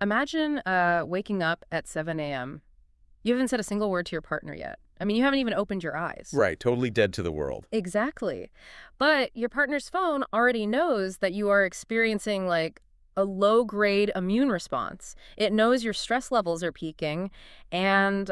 Imagine waking up at 7 a.m. You haven't said a single word to your partner yet. I mean, you haven't even opened your eyes. Right, totally dead to the world. Exactly. But your partner's phone already knows that you are experiencing like a low-grade immune response. It knows your stress levels are peaking, and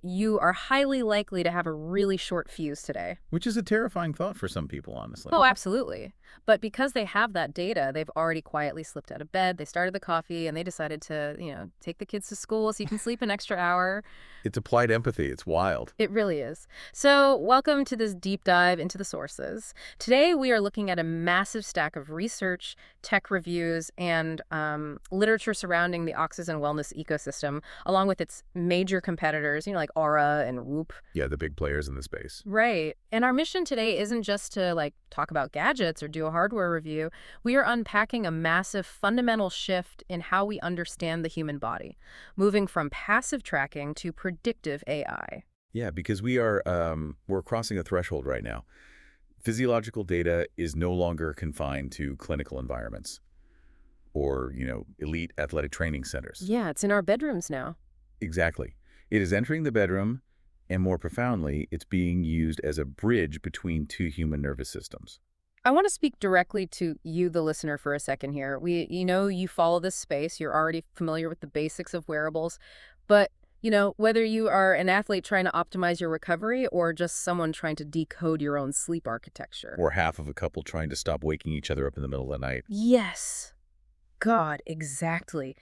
you are highly likely to have a really short fuse today. Which is a terrifying thought for some people, honestly. Oh, absolutely. But because they have that data, they've already quietly slipped out of bed, they started the coffee, and they decided to, take the kids to school so you can sleep an extra hour. It's applied empathy. It's wild. It really is. So, welcome to this deep dive into the sources. Today, we are looking at a massive stack of research, tech reviews, and literature surrounding the Oxyzen wellness ecosystem, along with its major competitors, like Aura and Whoop. Yeah, the big players in the space. Right. And our mission today isn't just to talk about gadgets or do a hardware review. We are unpacking a massive fundamental shift in how we understand the human body, moving from passive tracking to predictive AI. Yeah, because we're crossing a threshold right now. Physiological data is no longer confined to clinical environments or, elite athletic training centers. Yeah, it's in our bedrooms now. Exactly. It is entering the bedroom, and more profoundly, it's being used as a bridge between two human nervous systems. I want to speak directly to you, the listener, for a second here. You follow this space. You're already familiar with the basics of wearables. But, whether you are an athlete trying to optimize your recovery or just someone trying to decode your own sleep architecture. Or half of a couple trying to stop waking each other up in the middle of the night. Yes. God, exactly.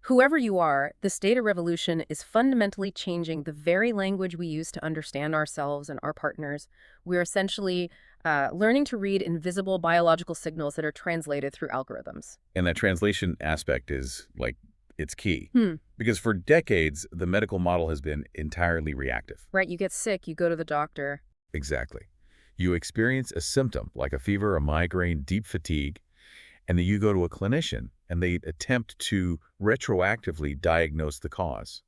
Whoever you are, this data revolution is fundamentally changing the very language we use to understand ourselves and our partners. We're essentially learning to read invisible biological signals that are translated through algorithms. And that translation aspect is, it's key. Hmm. Because for decades, the medical model has been entirely reactive. Right, you get sick, you go to the doctor. Exactly. You experience a symptom, like a fever, a migraine, deep fatigue, and then you go to a clinician, and they attempt to retroactively diagnose the cause.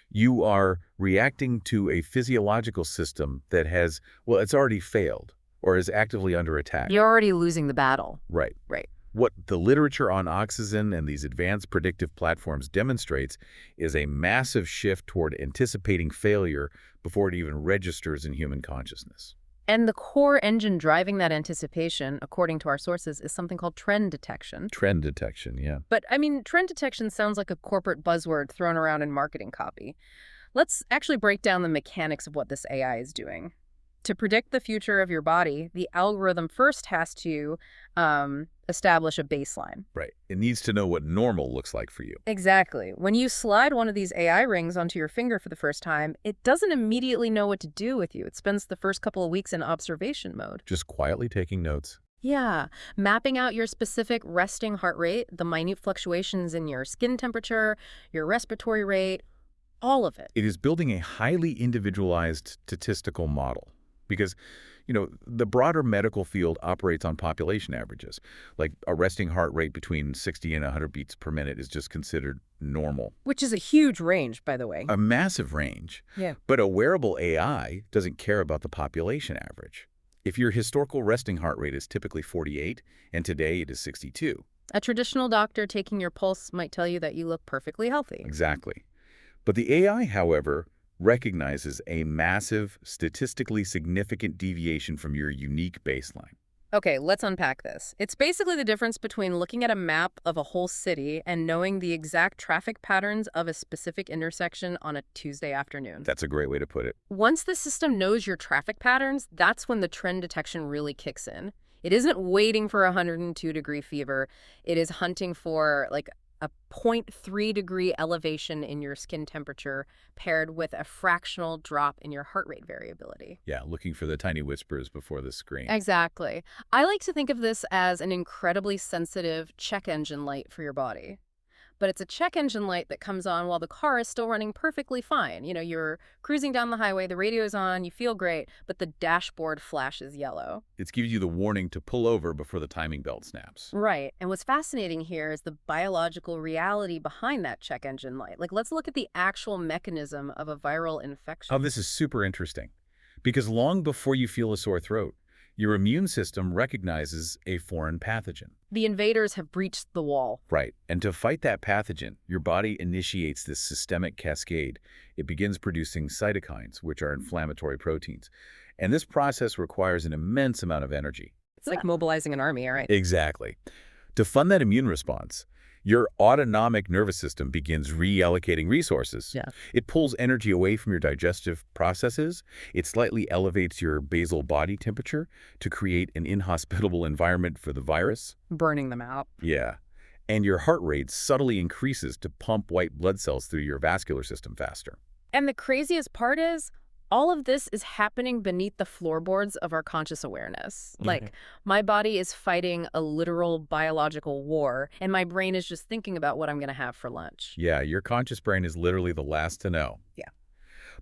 You are reacting to a physiological system that it's already failed or is actively under attack. You're already losing the battle. Right. Right. What the literature on Oxyzen and these advanced predictive platforms demonstrates is a massive shift toward anticipating failure before it even registers in human consciousness. And the core engine driving that anticipation, according to our sources, is something called trend detection. Trend detection, yeah. But, trend detection sounds like a corporate buzzword thrown around in marketing copy. Let's actually break down the mechanics of what this AI is doing. To predict the future of your body, the algorithm first has to establish a baseline. Right. It needs to know what normal looks like for you. Exactly. When you slide one of these AI rings onto your finger for the first time, it doesn't immediately know what to do with you. It spends the first couple of weeks in observation mode. Just quietly taking notes. Yeah, mapping out your specific resting heart rate, the minute fluctuations in your skin temperature, your respiratory rate, all of it. It is building a highly individualized statistical model because, the broader medical field operates on population averages. Like a resting heart rate between 60 and 100 beats per minute is just considered normal. Which is a huge range, by the way. A massive range. Yeah. But a wearable AI doesn't care about the population average. If your historical resting heart rate is typically 48, and today it is 62. A traditional doctor taking your pulse might tell you that you look perfectly healthy. Exactly. But the AI, however, recognizes a massive, statistically significant deviation from your unique baseline. Okay, let's unpack this. It's basically the difference between looking at a map of a whole city and knowing the exact traffic patterns of a specific intersection on a Tuesday afternoon. That's a great way to put it. Once the system knows your traffic patterns, that's when the trend detection really kicks in. It isn't waiting for a 102-degree fever. It is hunting for a 0.3-degree elevation in your skin temperature paired with a fractional drop in your heart rate variability. Yeah, looking for the tiny whispers before the screen. Exactly. I like to think of this as an incredibly sensitive check engine light for your body. But it's a check engine light that comes on while the car is still running perfectly fine. You're cruising down the highway, the radio's on, you feel great, but the dashboard flashes yellow. It gives you the warning to pull over before the timing belt snaps. Right. And what's fascinating here is the biological reality behind that check engine light. Let's look at the actual mechanism of a viral infection. Oh, this is super interesting. Because long before you feel a sore throat, Your immune system recognizes a foreign pathogen. The invaders have breached the wall. Right. And to fight that pathogen, your body initiates this systemic cascade. It begins producing cytokines, which are inflammatory proteins. And this process requires an immense amount of energy. It's like mobilizing an army, all right? Exactly. To fund that immune response, your autonomic nervous system begins reallocating resources. Yeah. It pulls energy away from your digestive processes. It slightly elevates your basal body temperature to create an inhospitable environment for the virus. Burning them out. Yeah. And your heart rate subtly increases to pump white blood cells through your vascular system faster. And the craziest part is, all of this is happening beneath the floorboards of our conscious awareness. Like, my body is fighting a literal biological war, and my brain is just thinking about what I'm going to have for lunch. Yeah, your conscious brain is literally the last to know. Yeah.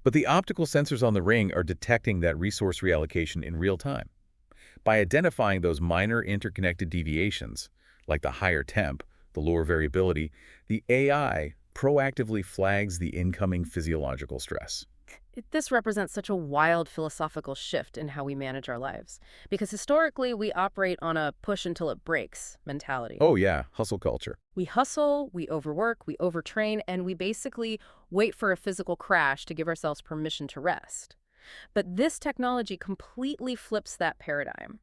But the optical sensors on the ring are detecting that resource reallocation in real time. By identifying those minor interconnected deviations, like the higher temp, the lower variability, the AI proactively flags the incoming physiological stress. This represents such a wild philosophical shift in how we manage our lives. Because historically, we operate on a push until it breaks mentality. Oh yeah, hustle culture. We hustle, we overwork, we overtrain, and we basically wait for a physical crash to give ourselves permission to rest. But this technology completely flips that paradigm.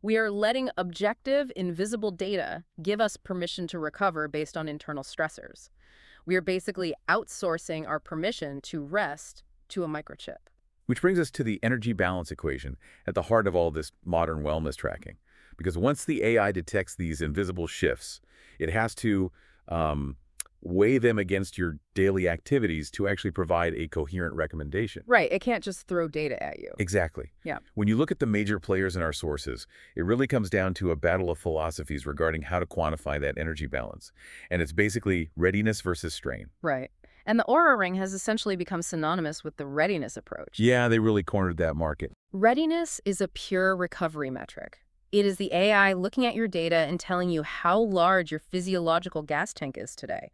We are letting objective, invisible data give us permission to recover based on internal stressors. We are basically outsourcing our permission to rest to a microchip. Which brings us to the energy balance equation at the heart of all this modern wellness tracking. Because once the AI detects these invisible shifts, it has to weigh them against your daily activities to actually provide a coherent recommendation. Right. It can't just throw data at you. Exactly. Yeah. When you look at the major players in our sources, it really comes down to a battle of philosophies regarding how to quantify that energy balance. And it's basically readiness versus strain. Right. And the Aura Ring has essentially become synonymous with the readiness approach. Yeah, they really cornered that market. Readiness is a pure recovery metric. It is the AI looking at your data and telling you how large your physiological gas tank is today.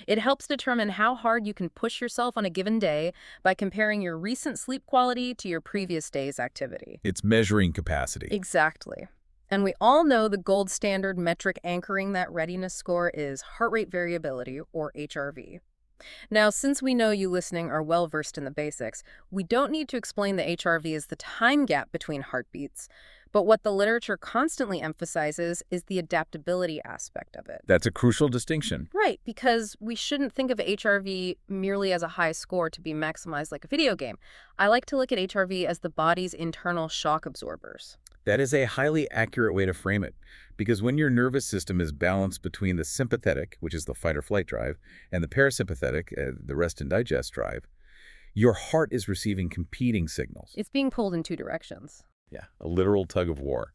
It helps determine how hard you can push yourself on a given day by comparing your recent sleep quality to your previous day's activity. It's measuring capacity. Exactly. And we all know the gold standard metric anchoring that readiness score is heart rate variability, or HRV. Now, since we know you listening are well-versed in the basics, we don't need to explain that HRV is the time gap between heartbeats. But what the literature constantly emphasizes is the adaptability aspect of it. That's a crucial distinction. Right, because we shouldn't think of HRV merely as a high score to be maximized like a video game. I like to look at HRV as the body's internal shock absorbers. That is a highly accurate way to frame it, because when your nervous system is balanced between the sympathetic, which is the fight or flight drive, and the parasympathetic, the rest and digest drive, your heart is receiving competing signals. It's being pulled in two directions. Yeah, a literal tug of war.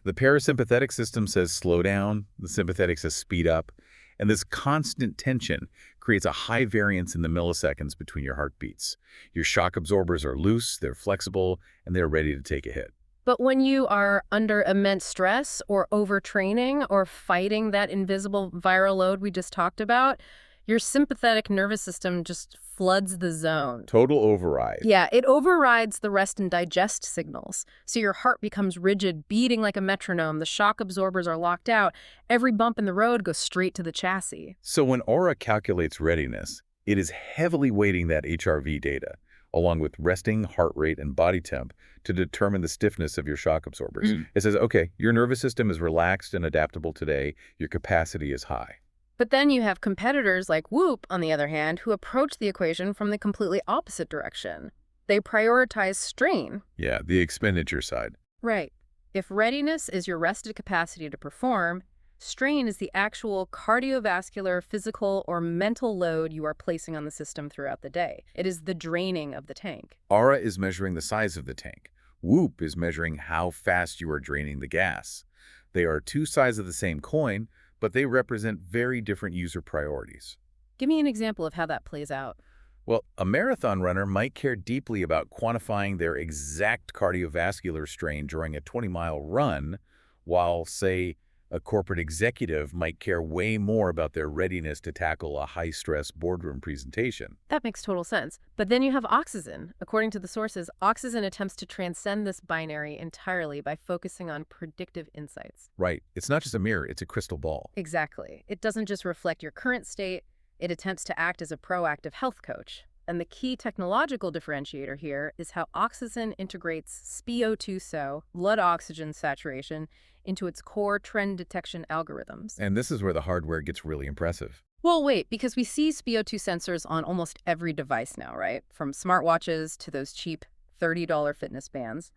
The parasympathetic system says slow down, the sympathetic says speed up, and this constant tension creates a high variance in the milliseconds between your heartbeats. Your shock absorbers are loose, they're flexible, and they're ready to take a hit. But when you are under immense stress or overtraining or fighting that invisible viral load we just talked about, your sympathetic nervous system just floods the zone. Total override. Yeah, it overrides the rest and digest signals. So your heart becomes rigid, beating like a metronome. The shock absorbers are locked out. Every bump in the road goes straight to the chassis. So when Aura calculates readiness, it is heavily weighting that HRV data, along with resting heart rate and body temp, to determine the stiffness of your shock absorbers. It says, okay, your nervous system is relaxed and adaptable today. Your capacity is high. But then you have competitors like Whoop, on the other hand, who approach the equation from the completely opposite direction. They prioritize strain. Yeah, the expenditure side. Right. If readiness is your rested capacity to perform, strain is the actual cardiovascular, physical, or mental load you are placing on the system throughout the day. It is the draining of the tank. Aura is measuring the size of the tank. Whoop is measuring how fast you are draining the gas. They are two sides of the same coin, but they represent very different user priorities. Give me an example of how that plays out. Well, a marathon runner might care deeply about quantifying their exact cardiovascular strain during a 20-mile run, while, say, A corporate executive might care way more about their readiness to tackle a high-stress boardroom presentation. That makes total sense. But then you have Oxyzen. According to the sources, Oxyzen attempts to transcend this binary entirely by focusing on predictive insights. Right. It's not just a mirror, it's a crystal ball. Exactly. It doesn't just reflect your current state, it attempts to act as a proactive health coach. And the key technological differentiator here is how Oxygen integrates SpO2, so blood oxygen saturation, into its core trend detection algorithms. And this is where the hardware gets really impressive. Well, wait, because we see SpO2 sensors on almost every device now, right? From smartwatches to those cheap $30 fitness bands.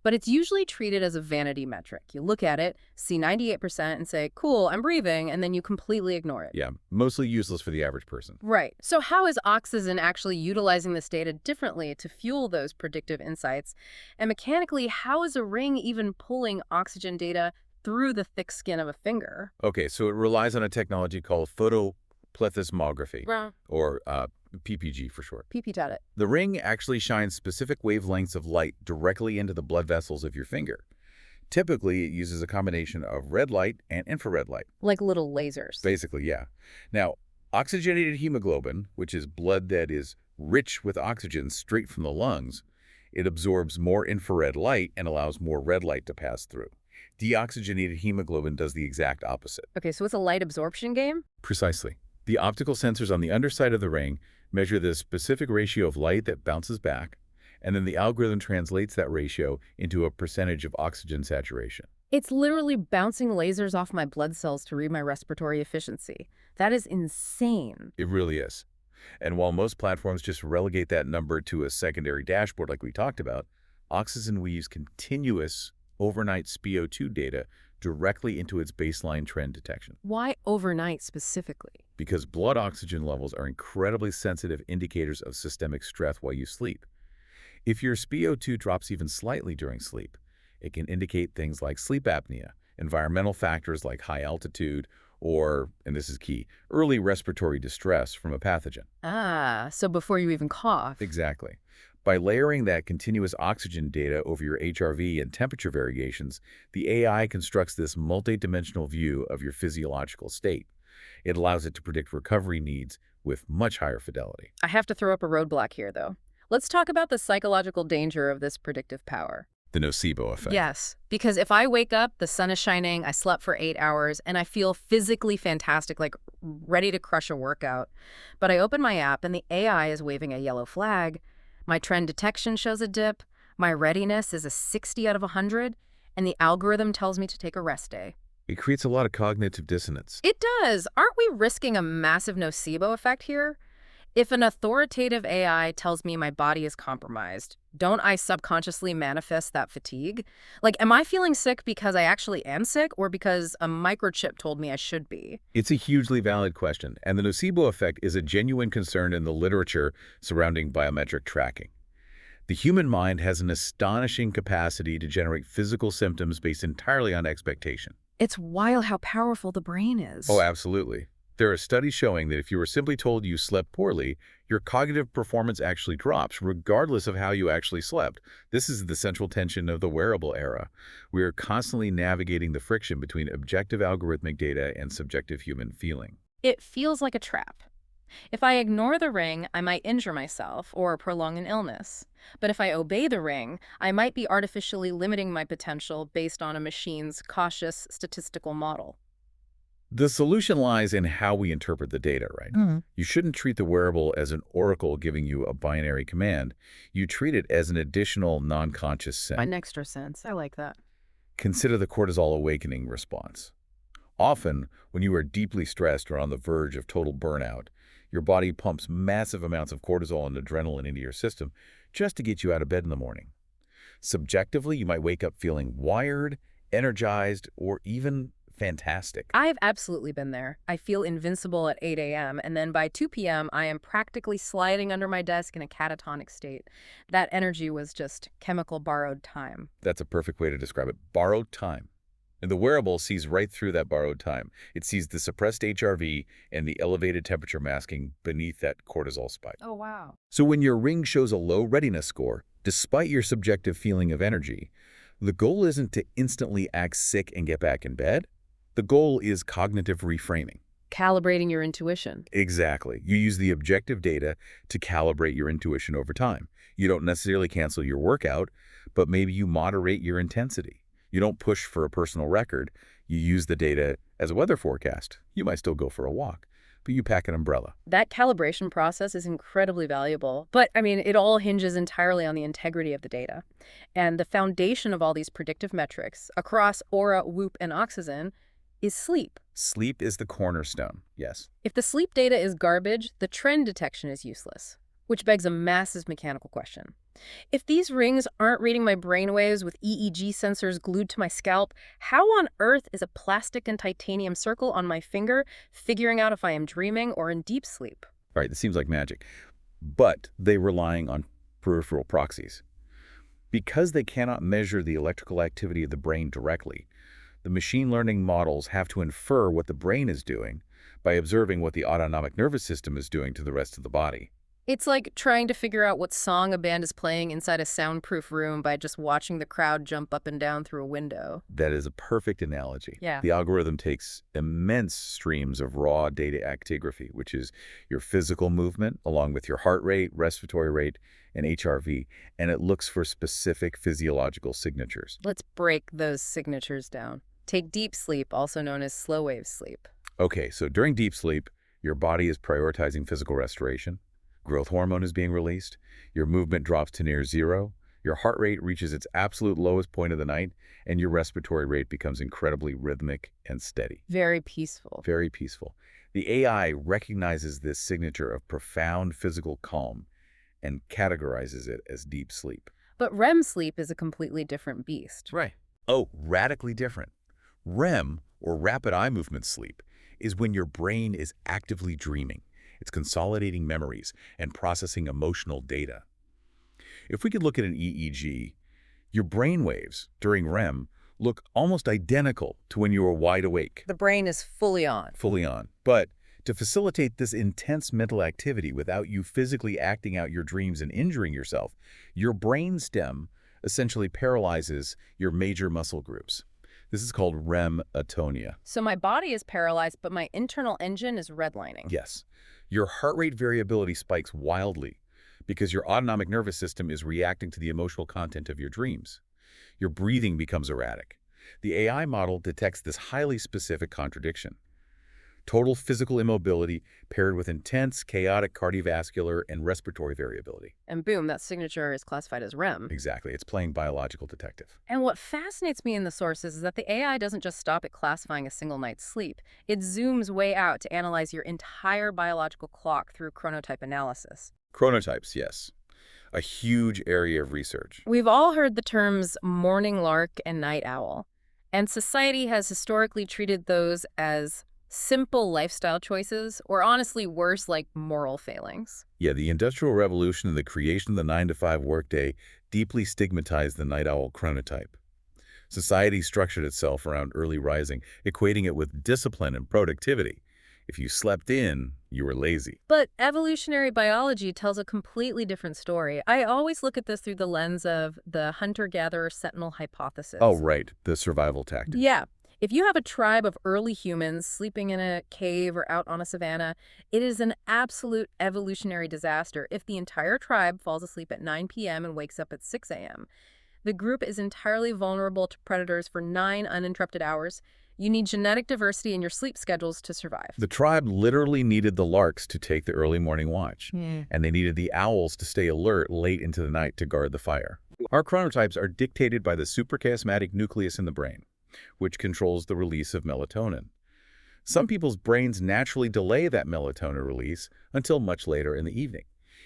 But it's usually treated as a vanity metric. You look at it, see 98% and say, cool, I'm breathing, and then you completely ignore it. Yeah, mostly useless for the average person. Right. So how is Oxygen actually utilizing this data differently to fuel those predictive insights? And mechanically, how is a ring even pulling oxygen data through the thick skin of a finger? Okay, so it relies on a technology called photoplethysmography, Right. or PPG for short. PP got it. The ring actually shines specific wavelengths of light directly into the blood vessels of your finger. Typically, it uses a combination of red light and infrared light. Like little lasers. Basically, yeah. Now, oxygenated hemoglobin, which is blood that is rich with oxygen straight from the lungs, it absorbs more infrared light and allows more red light to pass through. Deoxygenated hemoglobin does the exact opposite. Okay, so it's a light absorption game? Precisely. The optical sensors on the underside of the ring measure the specific ratio of light that bounces back, and then the algorithm translates that ratio into a percentage of oxygen saturation. It's literally bouncing lasers off my blood cells to read my respiratory efficiency. That is insane. It really is. And while most platforms just relegate that number to a secondary dashboard like we talked about, Oxyzen weaves continuous overnight SpO2 data directly into its baseline trend detection. Why overnight specifically? Because blood oxygen levels are incredibly sensitive indicators of systemic stress while you sleep. If your SpO2 drops even slightly during sleep, it can indicate things like sleep apnea, environmental factors like high altitude, or, and this is key, early respiratory distress from a pathogen. Ah, so before you even cough. Exactly. By layering that continuous oxygen data over your HRV and temperature variations, the AI constructs this multidimensional view of your physiological state. It allows it to predict recovery needs with much higher fidelity. I have to throw up a roadblock here, though. Let's talk about the psychological danger of this predictive power. The nocebo effect. Yes, because if I wake up, the sun is shining, I slept for 8 hours, and I feel physically fantastic, like ready to crush a workout. But I open my app and the AI is waving a yellow flag. My trend detection shows a dip, my readiness is a 60 out of 100, and the algorithm tells me to take a rest day. It creates a lot of cognitive dissonance. It does. Aren't we risking a massive nocebo effect here? If an authoritative AI tells me my body is compromised, don't I subconsciously manifest that fatigue? Like, am I feeling sick because I actually am sick or because a microchip told me I should be? It's a hugely valid question, and the nocebo effect is a genuine concern in the literature surrounding biometric tracking. The human mind has an astonishing capacity to generate physical symptoms based entirely on expectation. It's wild how powerful the brain is. Oh, absolutely. There are studies showing that if you were simply told you slept poorly, your cognitive performance actually drops, regardless of how you actually slept. This is the central tension of the wearable era. We are constantly navigating the friction between objective algorithmic data and subjective human feeling. It feels like a trap. If I ignore the ring, I might injure myself or prolong an illness. But if I obey the ring, I might be artificially limiting my potential based on a machine's cautious statistical model. The solution lies in how we interpret the data, right? You shouldn't treat the wearable as an oracle giving you a binary command. You treat it as an additional non-conscious sense. An extra sense. I like that. Consider the cortisol awakening response. Often, when you are deeply stressed or on the verge of total burnout, your body pumps massive amounts of cortisol and adrenaline into your system just to get you out of bed in the morning. Subjectively, you might wake up feeling wired, energized, or even fantastic. I've absolutely been there. I feel invincible at 8 a.m., and then by 2 p.m., I am practically sliding under my desk in a catatonic state. That energy was just chemical borrowed time. That's a perfect way to describe it. Borrowed time. And the wearable sees right through that borrowed time. It sees the suppressed HRV and the elevated temperature masking beneath that cortisol spike. Oh, wow. So when your ring shows a low readiness score, despite your subjective feeling of energy, the goal isn't to instantly act sick and get back in bed. The goal is cognitive reframing. Calibrating your intuition. Exactly. You use the objective data to calibrate your intuition over time. You don't necessarily cancel your workout, but maybe you moderate your intensity. You don't push for a personal record. You use the data as a weather forecast. You might still go for a walk, but you pack an umbrella. That calibration process is incredibly valuable. But, I mean, it all hinges entirely on the integrity of the data. And the foundation of all these predictive metrics across Aura, Whoop, and Oxyzen is sleep. Sleep is the cornerstone, yes. If the sleep data is garbage, the trend detection is useless, which begs a massive mechanical question. If these rings aren't reading my brainwaves with EEG sensors glued to my scalp, how on earth is a plastic and titanium circle on my finger figuring out if I am dreaming or in deep sleep? All right, this seems like magic. But they're relying on peripheral proxies. Because they cannot measure the electrical activity of the brain directly, the machine learning models have to infer what the brain is doing by observing what the autonomic nervous system is doing to the rest of the body. It's like trying to figure out what song a band is playing inside a soundproof room by just watching the crowd jump up and down through a window. That is a perfect analogy. Yeah. The algorithm takes immense streams of raw data actigraphy, which is your physical movement, along with your heart rate, respiratory rate, and HRV, and it looks for specific physiological signatures. Let's break those signatures down. Take deep sleep, also known as slow-wave sleep. Okay, so during deep sleep, your body is prioritizing physical restoration. Growth hormone is being released. Your movement drops to near zero. Your heart rate reaches its absolute lowest point of the night, and your respiratory rate becomes incredibly rhythmic and steady. Very peaceful. Very peaceful. The AI recognizes this signature of profound physical calm and categorizes it as deep sleep. But REM sleep is a completely different beast. Right. Oh, radically different. REM, or rapid eye movement sleep, is when your brain is actively dreaming. It's consolidating memories and processing emotional data. If we could look at an EEG, your brain waves during REM look almost identical to when you were wide awake. The brain is fully on. Fully on. But to facilitate this intense mental activity without you physically acting out your dreams and injuring yourself, your brain stem essentially paralyzes your major muscle groups. This is called REM atonia. So my body is paralyzed, but my internal engine is redlining. Yes. Your heart rate variability spikes wildly because your autonomic nervous system is reacting to the emotional content of your dreams. Your breathing becomes erratic. The AI model detects this highly specific contradiction. Total physical immobility paired with intense, chaotic cardiovascular and respiratory variability. And boom, that signature is classified as REM. Exactly. It's playing biological detective. And what fascinates me in the sources is that the AI doesn't just stop at classifying a single night's sleep. It zooms way out to analyze your entire biological clock through chronotype analysis. Chronotypes, yes. A huge area of research. We've all heard the terms morning lark and night owl, and society has historically treated those as simple lifestyle choices, or honestly worse, like moral failings. Yeah, the Industrial Revolution and the creation of the 9-to-5 workday deeply stigmatized the night owl chronotype. Society structured itself around early rising, equating it with discipline and productivity. If you slept in, you were lazy. But evolutionary biology tells a completely different story. I always look at this through the lens of the hunter-gatherer sentinel hypothesis. Oh, right, the survival tactic. Yeah. If you have a tribe of early humans sleeping in a cave or out on a savanna, it is an absolute evolutionary disaster if the entire tribe falls asleep at 9 p.m. and wakes up at 6 a.m. The group is entirely vulnerable to predators for 9 uninterrupted hours. You need genetic diversity in your sleep schedules to survive. The tribe literally needed the larks to take the early morning watch, and they needed the owls to stay alert late into the night to guard the fire. Our chronotypes are dictated by the suprachiasmatic nucleus in the brain, which controls the release of melatonin. Some people's brains naturally delay that melatonin release until much later in the evening.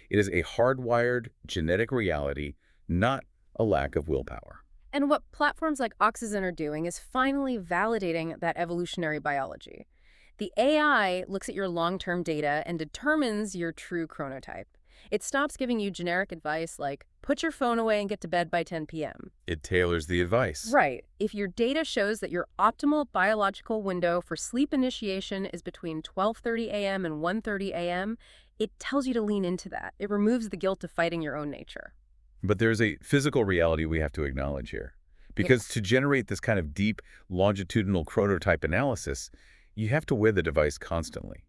It is a hardwired genetic reality, not a lack of willpower. And what platforms like Oxyzen are doing is finally validating that evolutionary biology. The AI looks at your long-term data and determines your true chronotype. It stops giving you generic advice like, put your phone away and get to bed by 10 p.m. It tailors the advice. Right. If your data shows that your optimal biological window for sleep initiation is between 12:30 a.m. and 1:30 a.m., it tells you to lean into that. It removes the guilt of fighting your own nature. But there's a physical reality we have to acknowledge here. Because to generate this kind of deep longitudinal chronotype analysis, you have to wear the device constantly.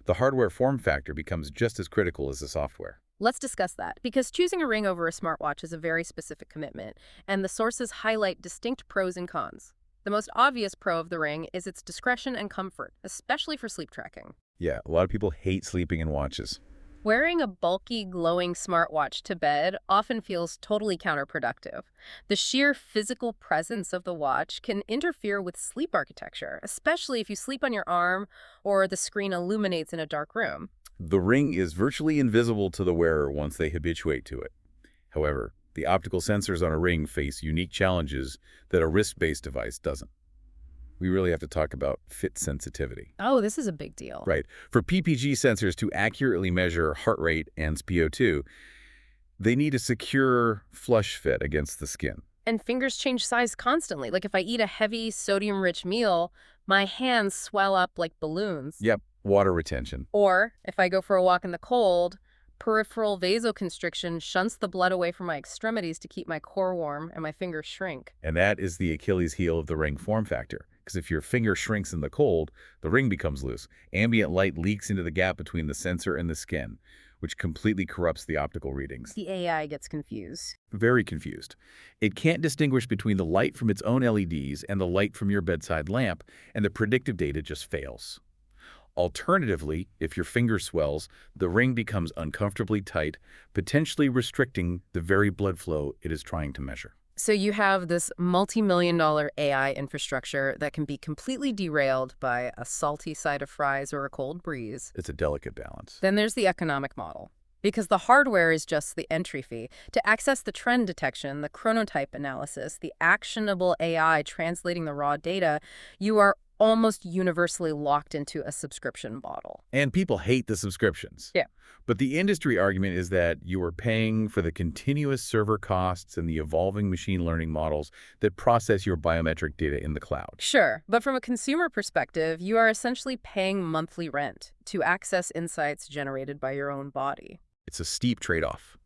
The hardware form factor becomes just as critical as the software. Let's discuss that, because choosing a ring over a smartwatch is a very specific commitment, and the sources highlight distinct pros and cons. The most obvious pro of the ring is its discretion and comfort, especially for sleep tracking. Yeah, a lot of people hate sleeping in watches. Wearing a bulky, glowing smartwatch to bed often feels totally counterproductive. The sheer physical presence of the watch can interfere with sleep architecture, especially if you sleep on your arm or the screen illuminates in a dark room. The ring is virtually invisible to the wearer once they habituate to it. However, the optical sensors on a ring face unique challenges that a wrist-based device doesn't. We really have to talk about fit sensitivity. Oh, this is a big deal. Right. For PPG sensors to accurately measure heart rate and SpO2, they need a secure flush fit against the skin. And fingers change size constantly. Like if I eat a heavy, sodium-rich meal, my hands swell up like balloons. Yep, water retention. Or if I go for a walk in the cold, peripheral vasoconstriction shunts the blood away from my extremities to keep my core warm and my fingers shrink. And that is the Achilles heel of the ring form factor. Because if your finger shrinks in the cold, the ring becomes loose. Ambient light leaks into the gap between the sensor and the skin, which completely corrupts the optical readings. The AI gets confused. Very confused. It can't distinguish between the light from its own LEDs and the light from your bedside lamp, and the predictive data just fails. Alternatively, if your finger swells, the ring becomes uncomfortably tight, potentially restricting the very blood flow it is trying to measure. So you have this multi-million-dollar AI infrastructure that can be completely derailed by a salty side of fries or a cold breeze. It's a delicate balance. Then there's the economic model. Because the hardware is just the entry fee. To access the trend detection, the chronotype analysis, the actionable AI translating the raw data, you are almost universally locked into a subscription model. And people hate the subscriptions. Yeah. But the industry argument is that you are paying for the continuous server costs and the evolving machine learning models that process your biometric data in the cloud. Sure, but from a consumer perspective, you are essentially paying monthly rent to access insights generated by your own body. It's a steep trade-off.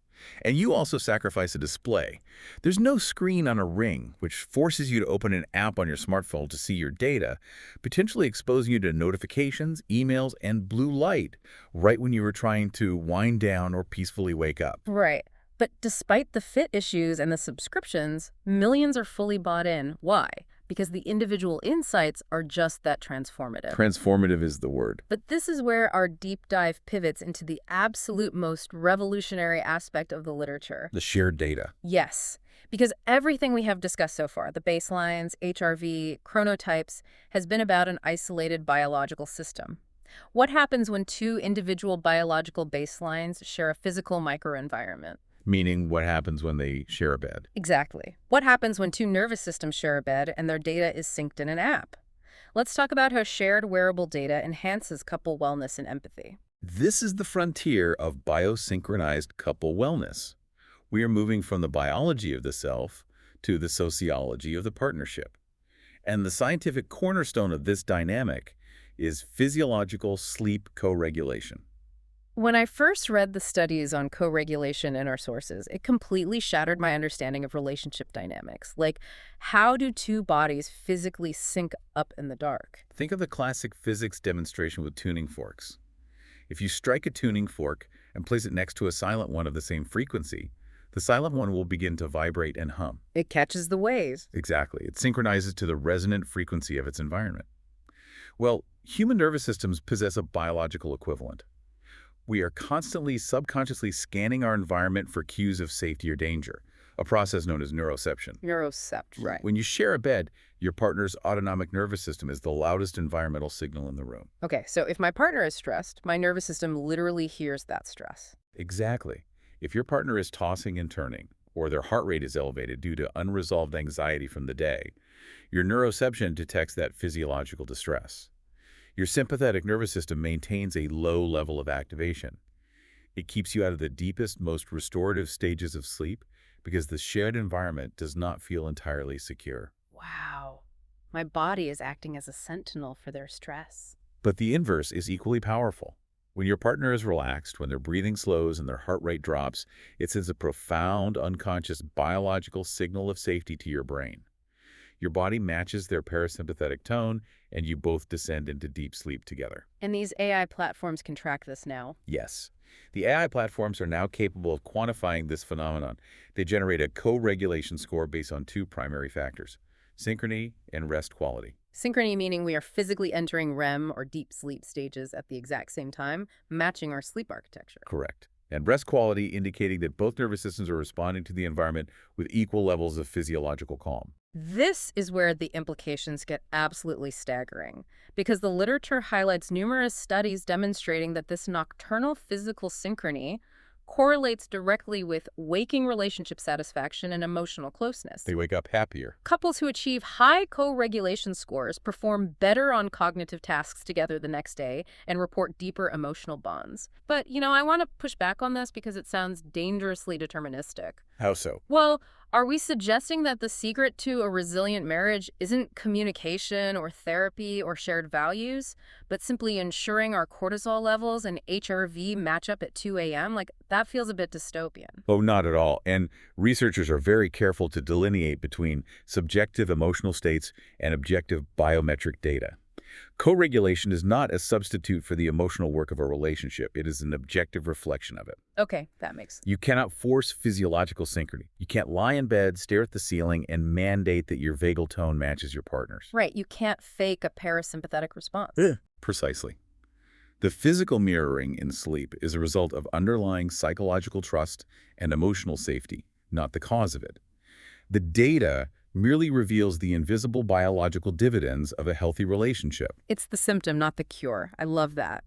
And you also sacrifice a display. There's no screen on a ring, which forces you to open an app on your smartphone to see your data, potentially exposing you to notifications, emails, and blue light right when you were trying to wind down or peacefully wake up. Right. But despite the fit issues and the subscriptions, millions are fully bought in. Why? Because the individual insights are just that transformative. Transformative is the word. But this is where our deep dive pivots into the absolute most revolutionary aspect of the literature. The shared data. Yes, because everything we have discussed so far, the baselines, HRV, chronotypes, has been about an isolated biological system. What happens when two individual biological baselines share a physical microenvironment? Meaning what happens when they share a bed. Exactly. What happens when two nervous systems share a bed and their data is synced in an app? Let's talk about how shared wearable data enhances couple wellness and empathy. This is the frontier of biosynchronized couple wellness. We are moving from the biology of the self to the sociology of the partnership. And the scientific cornerstone of this dynamic is physiological sleep co-regulation. When I first read the studies on co-regulation in our sources, it completely shattered my understanding of relationship dynamics. Like, how do two bodies physically sync up in the dark? Think of the classic physics demonstration with tuning forks. If you strike a tuning fork and place it next to a silent one of the same frequency, the silent one will begin to vibrate and hum. It catches the waves. Exactly. It synchronizes to the resonant frequency of its environment. Well, human nervous systems possess a biological equivalent. We are constantly subconsciously scanning our environment for cues of safety or danger, a process known as neuroception. Neuroception. Right. When you share a bed, your partner's autonomic nervous system is the loudest environmental signal in the room. Okay, so if my partner is stressed, my nervous system literally hears that stress. Exactly. If your partner is tossing and turning, or their heart rate is elevated due to unresolved anxiety from the day, your neuroception detects that physiological distress. Your sympathetic nervous system maintains a low level of activation. It keeps you out of the deepest, most restorative stages of sleep because the shared environment does not feel entirely secure. Wow. My body is acting as a sentinel for their stress. But the inverse is equally powerful. When your partner is relaxed, when their breathing slows and their heart rate drops, it sends a profound, unconscious biological signal of safety to your brain. Your body matches their parasympathetic tone, and you both descend into deep sleep together. And these AI platforms can track this now. Yes. The AI platforms are now capable of quantifying this phenomenon. They generate a co-regulation score based on two primary factors: synchrony and rest quality. Synchrony meaning we are physically entering REM or deep sleep stages at the exact same time, matching our sleep architecture. Correct. And rest quality indicating that both nervous systems are responding to the environment with equal levels of physiological calm. This is where the implications get absolutely staggering, because the literature highlights numerous studies demonstrating that this nocturnal physical synchrony correlates directly with waking relationship satisfaction and emotional closeness. They wake up happier. Couples who achieve high co-regulation scores perform better on cognitive tasks together the next day and report deeper emotional bonds. But, I want to push back on this because it sounds dangerously deterministic. How so? Well, are we suggesting that the secret to a resilient marriage isn't communication or therapy or shared values, but simply ensuring our cortisol levels and HRV match up at 2 a.m.? Like, that feels a bit dystopian. Oh, not at all. And researchers are very careful to delineate between subjective emotional states and objective biometric data. Co-regulation is not a substitute for the emotional work of a relationship. It is an objective reflection of it. Okay, that makes sense. You cannot force physiological synchrony. You can't lie in bed, stare at the ceiling, and mandate that your vagal tone matches your partner's. Right, you can't fake a parasympathetic response. Precisely. The physical mirroring in sleep is a result of underlying psychological trust and emotional safety, not the cause of it. The data merely reveals the invisible biological dividends of a healthy relationship. It's the symptom, not the cure. I love that.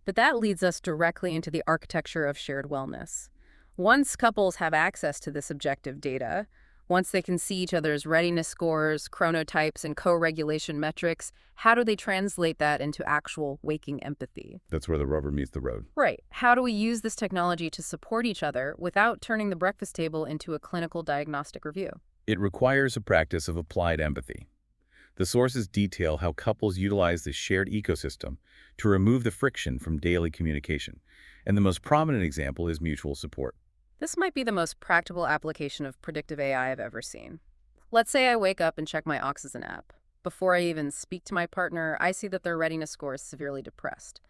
But that leads us directly into the architecture of shared wellness. Once couples have access to this objective data, once they can see each other's readiness scores, chronotypes, and co-regulation metrics, how do they translate that into actual waking empathy? That's where the rubber meets the road. Right. How do we use this technology to support each other without turning the breakfast table into a clinical diagnostic review? It requires a practice of applied empathy. The sources detail how couples utilize this shared ecosystem to remove the friction from daily communication, and the most prominent example is mutual support. This might be the most practical application of predictive AI I've ever seen. Let's say I wake up and check my Oxyzen app. Before I even speak to my partner, I see that their readiness score is severely depressed.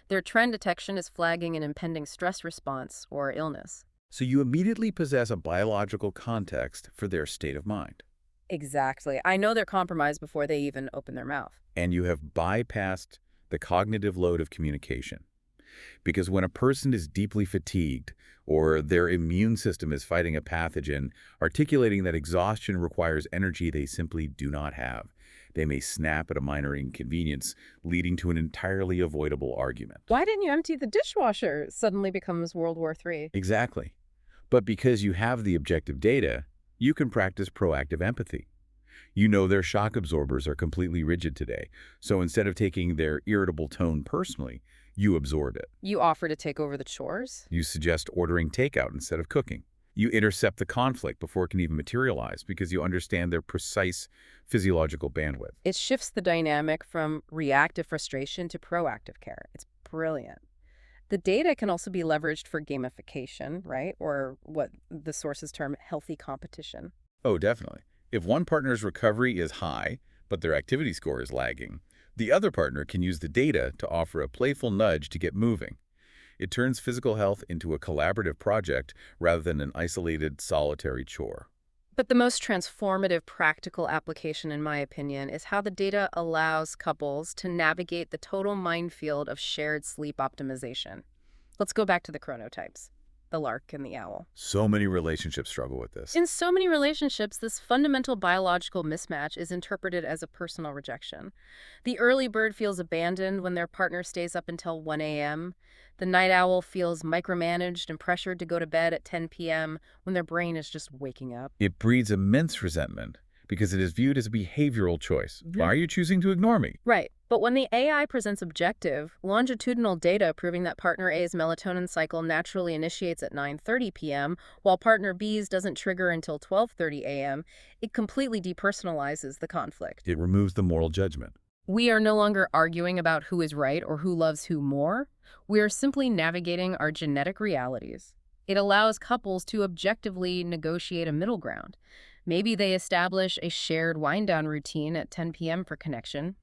Their trend detection is flagging an impending stress response or illness. So you immediately possess a biological context for their state of mind. Exactly. I know they're compromised before they even open their mouth. And you have bypassed the cognitive load of communication. Because when a person is deeply fatigued or their immune system is fighting a pathogen, articulating that exhaustion requires energy they simply do not have, they may snap at a minor inconvenience, leading to an entirely avoidable argument. Why didn't you empty the dishwasher? Suddenly becomes World War III. Exactly. But because you have the objective data, you can practice proactive empathy. You know their shock absorbers are completely rigid today, so instead of taking their irritable tone personally, you absorb it. You offer to take over the chores? You suggest ordering takeout instead of cooking. You intercept the conflict before it can even materialize because you understand their precise physiological bandwidth. It shifts the dynamic from reactive frustration to proactive care. It's brilliant. The data can also be leveraged for gamification, right? Or what the sources term healthy competition. Oh, definitely. If one partner's recovery is high, but their activity score is lagging, the other partner can use the data to offer a playful nudge to get moving. It turns physical health into a collaborative project rather than an isolated, solitary chore. But the most transformative practical application, in my opinion, is how the data allows couples to navigate the total minefield of shared sleep optimization. Let's go back to the chronotypes, the lark and the owl. So many relationships struggle with this. In so many relationships, this fundamental biological mismatch is interpreted as a personal rejection. The early bird feels abandoned when their partner stays up until 1 a.m. The night owl feels micromanaged and pressured to go to bed at 10 p.m. when their brain is just waking up. It breeds immense resentment because it is viewed as a behavioral choice. Why are you choosing to ignore me? Right. But when the AI presents objective, longitudinal data proving that partner A's melatonin cycle naturally initiates at 9:30 p.m., while partner B's doesn't trigger until 12:30 a.m., it completely depersonalizes the conflict. It removes the moral judgment. We are no longer arguing about who is right or who loves who more. We are simply navigating our genetic realities. It allows couples to objectively negotiate a middle ground. Maybe they establish a shared wind-down routine at 10 p.m. for connection,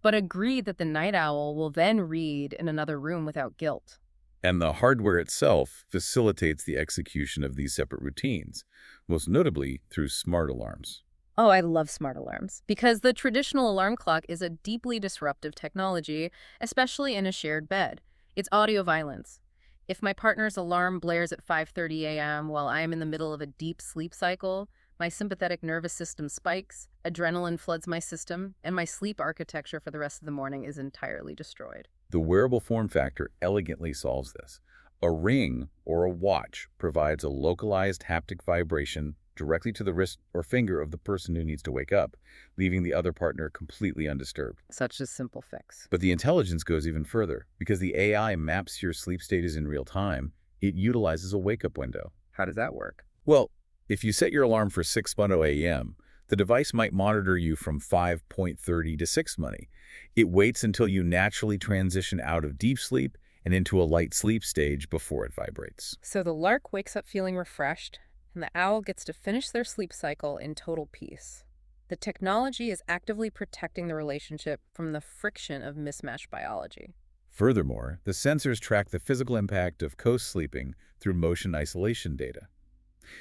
but agree that the night owl will then read in another room without guilt. And the hardware itself facilitates the execution of these separate routines, most notably through smart alarms. Oh, I love smart alarms because the traditional alarm clock is a deeply disruptive technology, especially in a shared bed. It's audio violence. If my partner's alarm blares at 5:30 a.m. while I am in the middle of a deep sleep cycle, my sympathetic nervous system spikes, adrenaline floods my system, and my sleep architecture for the rest of the morning is entirely destroyed. The wearable form factor elegantly solves this. A ring or a watch provides a localized haptic vibration directly to the wrist or finger of the person who needs to wake up, leaving the other partner completely undisturbed. Such a simple fix. But the intelligence goes even further. Because the AI maps your sleep status in real time, it utilizes a wake-up window. How does that work? Well, if you set your alarm for 6:20 a.m., the device might monitor you from 5:30 to 6:20. It waits until you naturally transition out of deep sleep and into a light sleep stage before it vibrates. So the lark wakes up feeling refreshed, and the owl gets to finish their sleep cycle in total peace. The technology is actively protecting the relationship from the friction of mismatched biology. Furthermore, the sensors track the physical impact of co-sleeping through motion isolation data.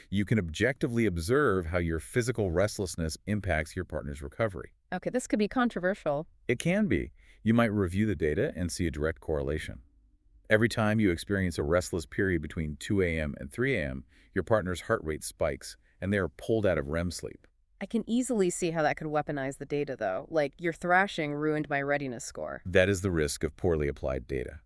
You can objectively observe how your physical restlessness impacts your partner's recovery. Okay, this could be controversial. It can be. You might review the data and see a direct correlation. Every time you experience a restless period between 2 a.m. and 3 a.m., your partner's heart rate spikes, and they are pulled out of REM sleep. I can easily see how that could weaponize the data, though. Like, your thrashing ruined my readiness score. That is the risk of poorly applied data.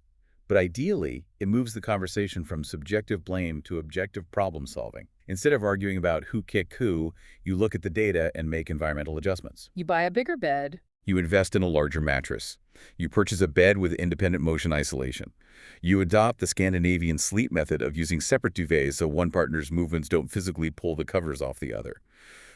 But ideally, it moves the conversation from subjective blame to objective problem solving. Instead of arguing about who kicked who, you look at the data and make environmental adjustments. You buy a bigger bed. You invest in a larger mattress. You purchase a bed with independent motion isolation. You adopt the Scandinavian sleep method of using separate duvets so one partner's movements don't physically pull the covers off the other.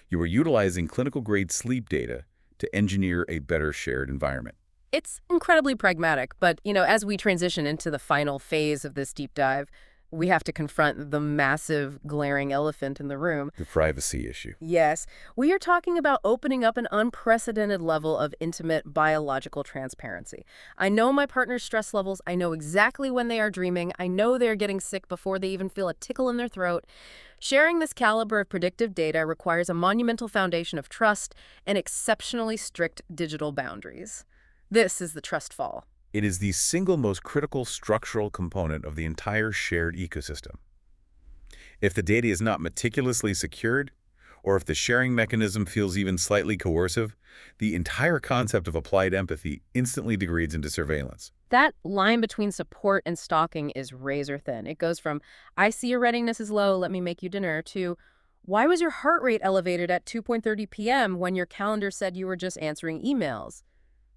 You are utilizing clinical-grade sleep data to engineer a better shared environment. It's incredibly pragmatic, but, as we transition into the final phase of this deep dive, we have to confront the massive, glaring elephant in the room. The privacy issue. Yes, we are talking about opening up an unprecedented level of intimate biological transparency. I know my partner's stress levels. I know exactly when they are dreaming. I know they're getting sick before they even feel a tickle in their throat. Sharing this caliber of predictive data requires a monumental foundation of trust and exceptionally strict digital boundaries. This is the trust fall. It is the single most critical structural component of the entire shared ecosystem. If the data is not meticulously secured, or if the sharing mechanism feels even slightly coercive, the entire concept of applied empathy instantly degrades into surveillance. That line between support and stalking is razor thin. It goes from, I see your readiness is low, let me make you dinner, to, why was your heart rate elevated at 2:30 p.m. when your calendar said you were just answering emails?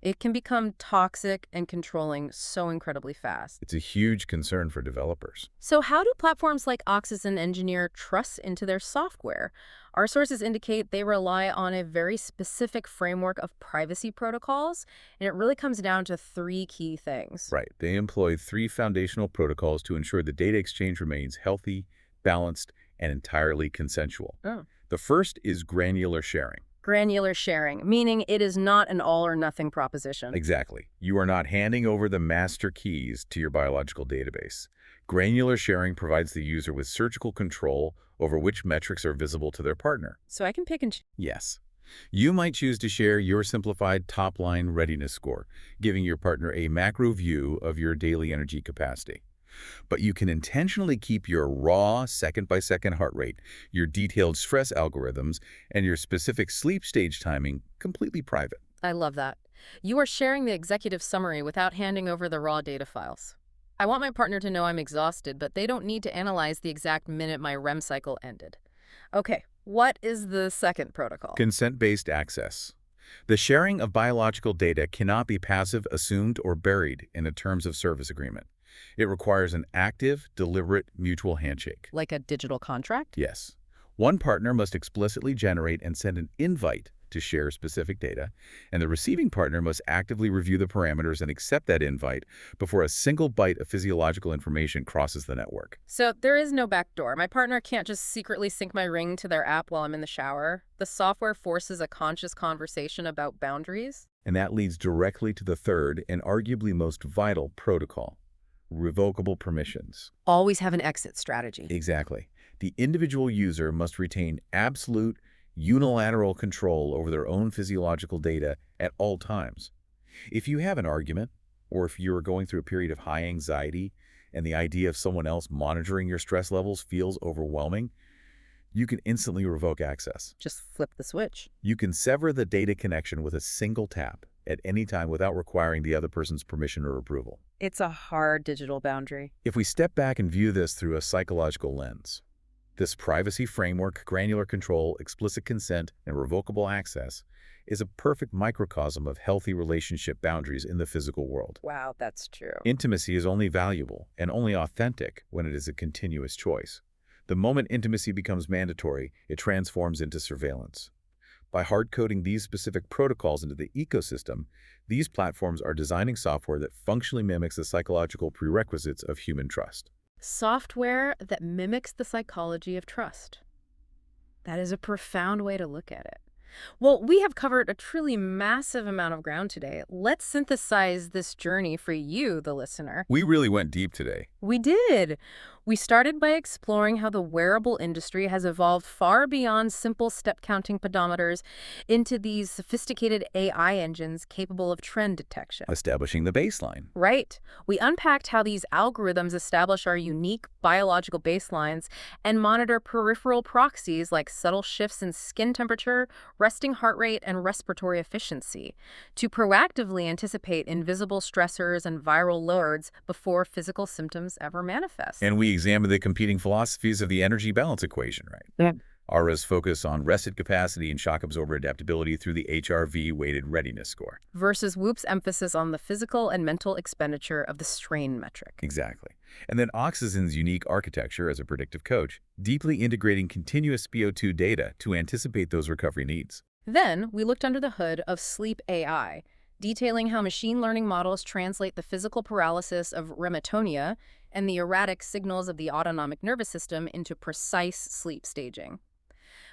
It can become toxic and controlling so incredibly fast. It's a huge concern for developers. So how do platforms like Oxyzen engineer trust into their software? Our sources indicate they rely on a very specific framework of privacy protocols, and it really comes down to three key things. Right. They employ 3 foundational protocols to ensure the data exchange remains healthy, balanced, and entirely consensual. Oh. The first is granular sharing. Granular sharing, meaning it is not an all-or-nothing proposition. Exactly. You are not handing over the master keys to your biological database. Granular sharing provides the user with surgical control over which metrics are visible to their partner. So I can pick and choose. Yes. You might choose to share your simplified top-line readiness score, giving your partner a macro view of your daily energy capacity. But you can intentionally keep your raw second-by-second heart rate, your detailed stress algorithms, and your specific sleep stage timing completely private. I love that. You are sharing the executive summary without handing over the raw data files. I want my partner to know I'm exhausted, but they don't need to analyze the exact minute my REM cycle ended. Okay, what is the second protocol? Consent-based access. The sharing of biological data cannot be passive, assumed, or buried in a terms of service agreement. It requires an active, deliberate, mutual handshake. Like a digital contract? Yes. One partner must explicitly generate and send an invite to share specific data, and the receiving partner must actively review the parameters and accept that invite before a single byte of physiological information crosses the network. So there is no backdoor. My partner can't just secretly sync my ring to their app while I'm in the shower. The software forces a conscious conversation about boundaries. And that leads directly to the third and arguably most vital protocol: revocable permissions. Always have an exit strategy. Exactly. The individual user must retain absolute, unilateral control over their own physiological data at all times. If you have an argument, or if you're going through a period of high anxiety and the idea of someone else monitoring your stress levels feels overwhelming, you can instantly revoke access. Just flip the switch. You can sever the data connection with a single tap at any time without requiring the other person's permission or approval. It's a hard digital boundary. If we step back and view this through a psychological lens, this privacy framework, granular control, explicit consent, and revocable access is a perfect microcosm of healthy relationship boundaries in the physical world. Wow, that's true. Intimacy is only valuable and only authentic when it is a continuous choice. The moment intimacy becomes mandatory, it transforms into surveillance. By hard-coding these specific protocols into the ecosystem, these platforms are designing software that functionally mimics the psychological prerequisites of human trust. Software that mimics the psychology of trust. That is a profound way to look at it. Well, we have covered a truly massive amount of ground today. Let's synthesize this journey for you, the listener. We really went deep today. We did. We started by exploring how the wearable industry has evolved far beyond simple step-counting pedometers into these sophisticated AI engines capable of trend detection. Establishing the baseline. Right. We unpacked how these algorithms establish our unique biological baselines and monitor peripheral proxies like subtle shifts in skin temperature, resting heart rate, and respiratory efficiency to proactively anticipate invisible stressors and viral loads before physical symptoms ever manifest. And we examine the competing philosophies of the energy balance equation, right? Yeah. Aura's focus on rested capacity and shock absorber adaptability through the HRV weighted readiness score. Versus Whoop's emphasis on the physical and mental expenditure of the strain metric. Exactly. And then Oxyzen's unique architecture as a predictive coach, deeply integrating continuous CO2 data to anticipate those recovery needs. Then we looked under the hood of Sleep AI, detailing how machine learning models translate the physical paralysis of rematonia and the erratic signals of the autonomic nervous system into precise sleep staging.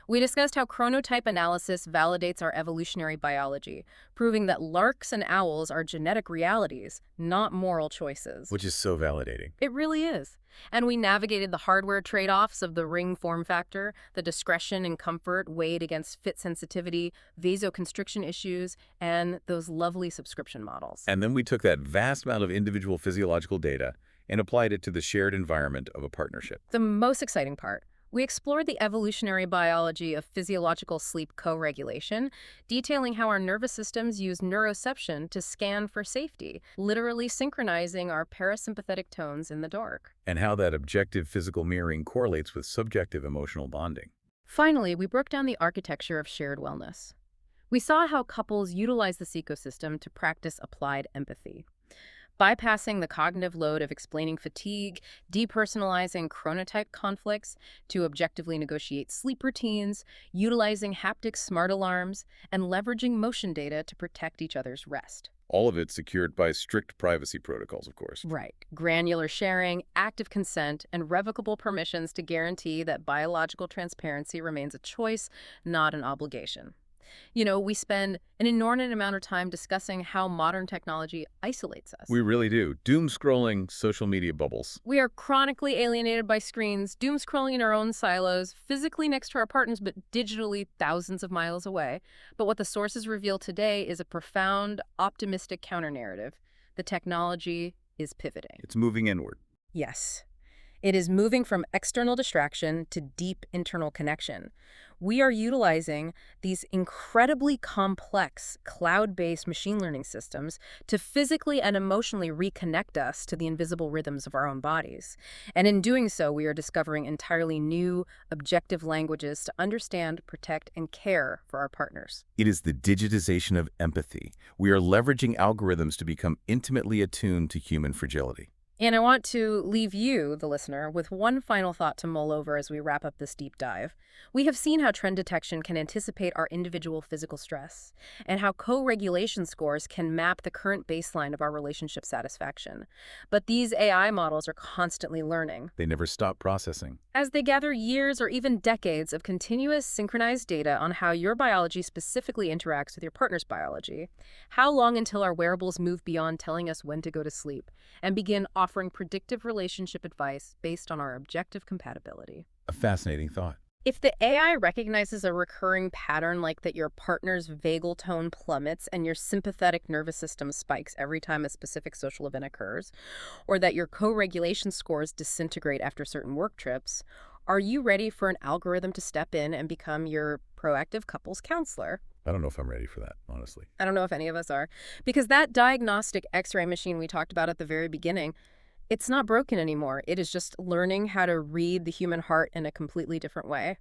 We discussed how chronotype analysis validates our evolutionary biology, proving that larks and owls are genetic realities, not moral choices. Which is so validating. It really is. And we navigated the hardware trade-offs of the ring form factor, the discretion and comfort weighed against fit sensitivity, vasoconstriction issues, and those lovely subscription models. And then we took that vast amount of individual physiological data and applied it to the shared environment of a partnership. The most exciting part. We explored the evolutionary biology of physiological sleep co-regulation, detailing how our nervous systems use neuroception to scan for safety, literally synchronizing our parasympathetic tones in the dark. And how that objective physical mirroring correlates with subjective emotional bonding. Finally, we broke down the architecture of shared wellness. We saw how couples utilize this ecosystem to practice applied empathy. Bypassing the cognitive load of explaining fatigue, depersonalizing chronotype conflicts to objectively negotiate sleep routines, utilizing haptic smart alarms, and leveraging motion data to protect each other's rest. All of it secured by strict privacy protocols, of course. Right. Granular sharing, active consent, and revocable permissions to guarantee that biological transparency remains a choice, not an obligation. You know, we spend an inordinate amount of time discussing how modern technology isolates us. We really do. Doom-scrolling social media bubbles. We are chronically alienated by screens, doom-scrolling in our own silos, physically next to our partners, but digitally thousands of miles away. But what the sources reveal today is a profound, optimistic counter-narrative. The technology is pivoting. It's moving inward. Yes. It is moving from external distraction to deep internal connection. We are utilizing these incredibly complex cloud-based machine learning systems to physically and emotionally reconnect us to the invisible rhythms of our own bodies. And in doing so, we are discovering entirely new, objective languages to understand, protect, and care for our partners. It is the digitization of empathy. We are leveraging algorithms to become intimately attuned to human fragility. And I want to leave you, the listener, with one final thought to mull over as we wrap up this deep dive. We have seen how trend detection can anticipate our individual physical stress, and how co-regulation scores can map the current baseline of our relationship satisfaction. But these AI models are constantly learning. They never stop processing. As they gather years or even decades of continuous synchronized data on how your biology specifically interacts with your partner's biology, how long until our wearables move beyond telling us when to go to sleep and begin offering predictive relationship advice based on our objective compatibility? A fascinating thought. If the AI recognizes a recurring pattern like that your partner's vagal tone plummets and your sympathetic nervous system spikes every time a specific social event occurs, or that your co-regulation scores disintegrate after certain work trips, are you ready for an algorithm to step in and become your proactive couples counselor? I don't know if I'm ready for that, honestly. I don't know if any of us are. Because that diagnostic X-ray machine we talked about at the very beginning, it's not broken anymore. It is just learning how to read the human heart in a completely different way.